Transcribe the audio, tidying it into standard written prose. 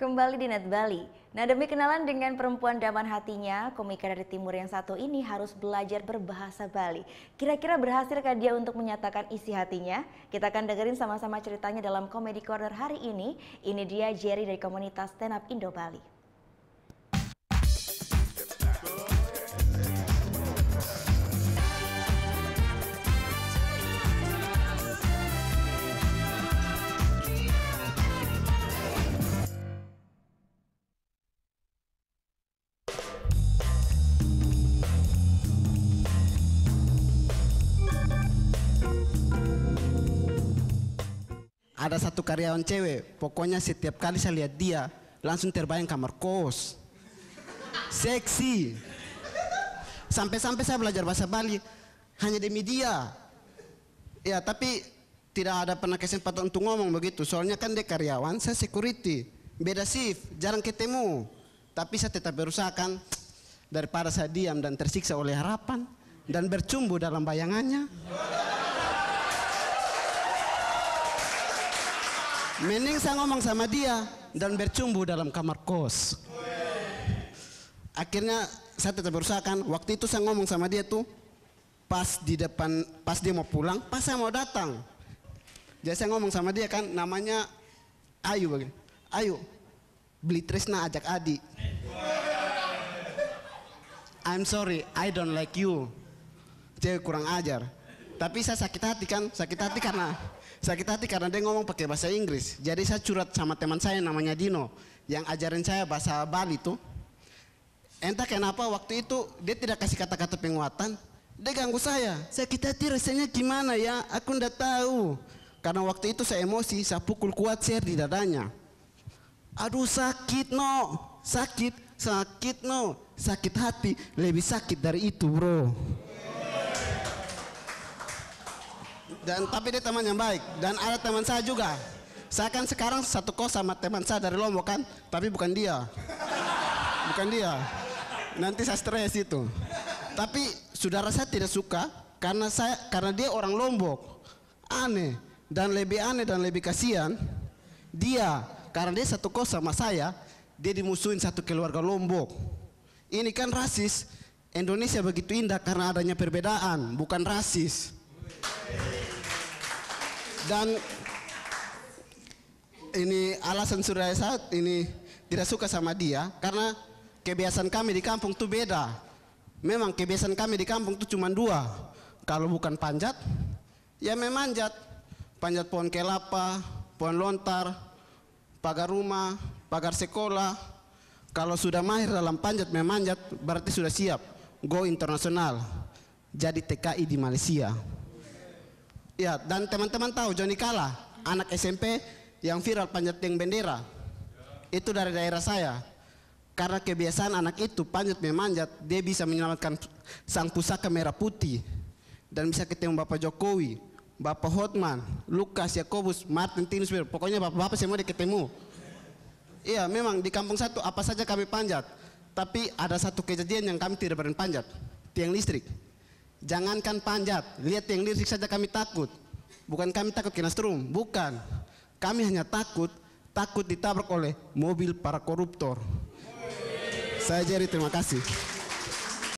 Kembali di Net Bali. Nah, demi kenalan dengan perempuan daman hatinya, komika dari timur yang satu ini harus belajar berbahasa Bali. Kira-kira berhasilkah dia untuk menyatakan isi hatinya? Kita akan dengerin sama-sama ceritanya dalam Comedy Corner hari ini. Ini dia Jerry dari komunitas Stand Up Indo Bali. Ada satu karyawan cewek, pokoknya setiap kali saya lihat dia, langsung terbayang kamar kos. Seksi. Sampai-sampai saya belajar bahasa Bali hanya demi dia. Ya, tapi tidak ada pernah kesempatan untuk ngomong begitu. Soalnya kan dia karyawan, saya security. Beda shift, jarang ketemu. Tapi saya tetap berusaha kan, daripada saya diam dan tersiksa oleh harapan dan bercumbu dalam bayangannya. Mending saya ngomong sama dia dan bercumbu dalam kamar kos. Akhirnya saya tetap berusaha kan. Waktu itu saya ngomong sama dia tuh pas di depan, pas dia mau pulang, pas saya mau datang. Jadi saya ngomong sama dia kan, namanya Ayu begini. Ayu, beli Tresna ajak Adi. I'm sorry, I don't like you. Cewek kurang ajar. Tapi saya sakit hati kan, sakit hati karena dia ngomong pakai bahasa Inggris. Jadi saya curhat sama teman saya namanya Dino yang ajarin saya bahasa Bali tuh. Entah kenapa waktu itu dia tidak kasih kata-kata penguatan. Dia ganggu saya. Sakit hati rasanya gimana ya? Aku ndak tahu. Karena waktu itu saya emosi, saya pukul kuat share di dadanya. Aduh sakit no, sakit no, sakit hati lebih sakit dari itu bro. Dan tapi dia teman yang baik. Dan ada teman saya juga. Saya kan sekarang satu kos sama teman saya dari Lombok kan, tapi bukan dia. Bukan dia. Nanti saya stres itu. Tapi saudara saya tidak suka karena dia orang Lombok. Aneh dan lebih kasihan dia karena dia satu kos sama saya, dia dimusuhin satu keluarga Lombok. Ini kan rasis. Indonesia begitu indah karena adanya perbedaan, bukan rasis. Dan ini alasan saudara saya ini tidak suka sama dia karena kebiasaan kami di kampung tuh beda. Memang kebiasaan kami di kampung tuh cuma dua. Kalau bukan panjat, ya memanjat. Panjat pohon kelapa, pohon lontar, pagar rumah, pagar sekolah. Kalau sudah mahir dalam panjat memanjat, berarti sudah siap go internasional. Jadi TKI di Malaysia. Ya, dan teman-teman tahu Johnny Kala, anak SMP yang viral panjat tiang bendera. Itu dari daerah saya. Karena kebiasaan anak itu panjat memanjat, dia bisa menyelamatkan sang pusaka merah putih. Dan bisa ketemu Bapak Jokowi, Bapak Hotman, Lukas, Yakobus, Martin Tinus, pokoknya bapak-bapak semua dia ketemu. Iya, memang di kampung satu apa saja kami panjat. Tapi ada satu kejadian yang kami tidak berani panjat, tiang listrik. Jangankan panjat, lihat tiang listrik saja kami takut. Bukan kami takut kena strum, bukan. Kami hanya takut ditabrak oleh mobil para koruptor. Saya Jerry, terima kasih.